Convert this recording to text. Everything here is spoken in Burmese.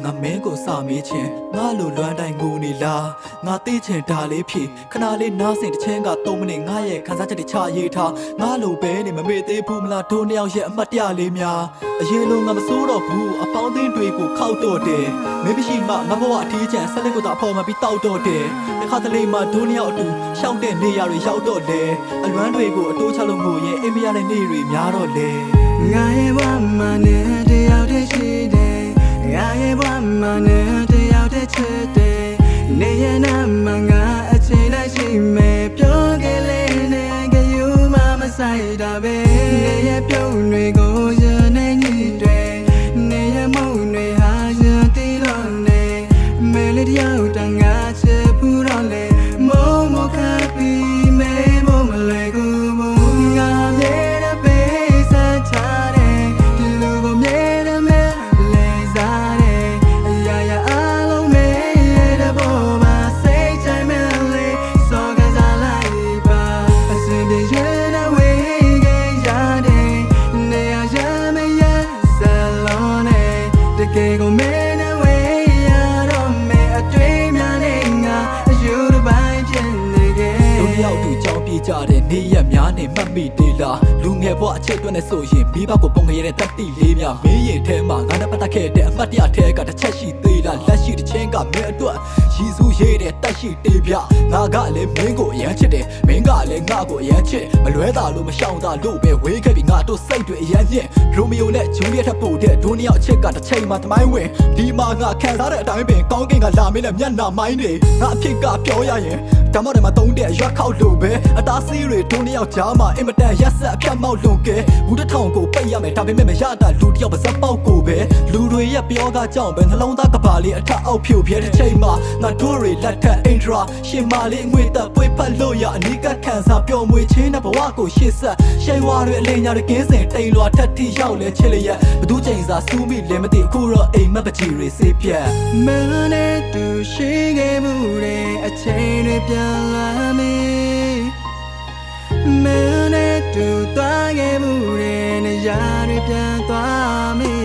ငါမင်းကိုစမေးချင်းငါလိုလွမ်းတိုင်းငိုနေလားငါသိချင်ဒါလေးဖြစ်ခဏလေးနားစင်တစ်ချင်းက3မိနစ်ငါရဲ့ခန်းစားချက်တွေချရေးထားငါလိုပဲနေမမေ့သေးဘူးမလားတို့နှစ်ယောက်ရဲ့အမှတ်တရလေးများအရင်လိုငါမစိုးတော့ဘူးအပေါင်းအသင်းတွေကိုခောက်တော့တယ်မင်းမရှိမှငါဘဝအထီးကျန်ဆက်လက်ကိုသာအဖော်မှပြီးတောက်တော့တယ်တစ်ခါတလေမှတို့နှစ်ယောက်အတူရှောက်တဲ့နေရာတွေရောက်တော့လေအလွမ်းတွေကိုအတိုးချလို့ငိုရင်အိမ်မရတဲ့နေ့တွေများတော့လေငါရဲ့ဘဝမှာနဲ့တယောက်တည်းရှိတယ်ငါရဲ့ဘဝမှာနဲ့တယောက်တည်းချစ်တယ်နေရနာမှာငါအချိန်လိုက်ရှိမယ်ပြောခဲ့လေနဲ့ကယူမမဆိုင်တာပဲနေရပြုံးတွေကိုရနေညီတွေနေရမုံတွေဟာရတီးလို့နေမဲလေးတယောက်တန်ငါချစ်ဘူးတော့လေမုံမခပ်ပြီးမဲမမလဲကူငါမြဲတဲ့ပေးစားချတယ်ဒီလိုကိုမြဲတဲ့မဲလဲစားတယ်အရာရာအလုံးမဲတဲ့ဘောမှာစိတ်ချိုင်မဲလေးစောကစားလိုက်ပါအစင်ပြေရတဲ့ဝေးကရတယ်နေရာရမရစလုံးနဲ့တကယ်ကိုမဲနဲ့ဝေးရတော့မဲအတွေ့များနေငါအယူတစ်ပိုင်းဖြစ်နေခဲ့တို့နှစ်ယောက်တူကြောင်းပြေးကြတဲ့နေရက်များနဲ့မှတ်မိသေးလားလူငယ်ဘဝအချက်တွက်နဲ့ဆိုရင်မိဘကိုပုံခဲ့ရတဲ့တတိလေးများမင်းရင်ထဲမှာငါနဲ့ပတ်သက်ခဲ့တဲ့အမှတ်တရထဲကတစ်ချက်ရှိသေးလားလက်ရှိတစ်ချင်းကမင်းအတွက်ရည်စူးရေးတဲ့တက်ရှိတေးပြငါကလည်းမင်းကိုအရန်ချစ်တယ်မင်းကလည်းငါ့ကိုအရန်ချစ်မလွဲတာလို့မရှောင်တာလို့ပဲဝေးခဲ့ပြီးငါတို့စိတ်တွေအရန်ညစ်ရိုမီယိုနဲ့ဂျူလီယက်ထပ်ပို့တဲ့ဒိုနှစ်ယောက်အချစ်ကတစ်ချိန်မှသမိုင်းဝင်ဒီမှာငါခံစားတဲ့အတိုင်းပင်ကောင်းကင်ကလာမင်းနဲ့မျက်နှာမိုင်းတွေငါအဖြစ်ကပြောရရင်ဓမ္မတွေမှာတုံးတဲ့ရွက်ခောက်လို့ပဲအသားစီးတွေဒိုနှစ်ယောက်ကြားမှာအင်မတန်ရက်ဆက်အဖြတ်မောက်လွန်ကဲဘူးတစ်ထောင်ကိုပိတ်ရမယ်ဒါပေမဲ့မရတာလူတစ်ယောက်ပါစပ်ပေါက်ကိုပဲလူတွေရဲ့ပြောကကြောင့်ပဲနှလုံးသားကပါလေးအထက်အောက်ဖြိုပြဲတဲ့ချိန်မှာငါတို့တွေလက်ထက်အင်ဒရာရှင်မာလေးအငွေသက်ပွေဖက်လို့ရအနီးကခံစားပျော်မွေချင်းတဲ့ဘဝကိုရှေ့ဆက်ရှိန်ဝါတွေအလိမ်ညာတွေကင်းစင်တိမ်လွာထက်ထိရောက်လဲချစ်လျက်ဘသူချိန်စာစူးမိလည်းမသိအခုတော့အိမ်မက်ပကြီးတွေစေးပြတ်မင်းနဲ့တူရှိခဲ့မှုတဲ့အချိန်တွေပြန်လာမေးမင်းနဲ့တူသွားခဲ့မှုတဲ့နေရာတွေပြန်သွားမေး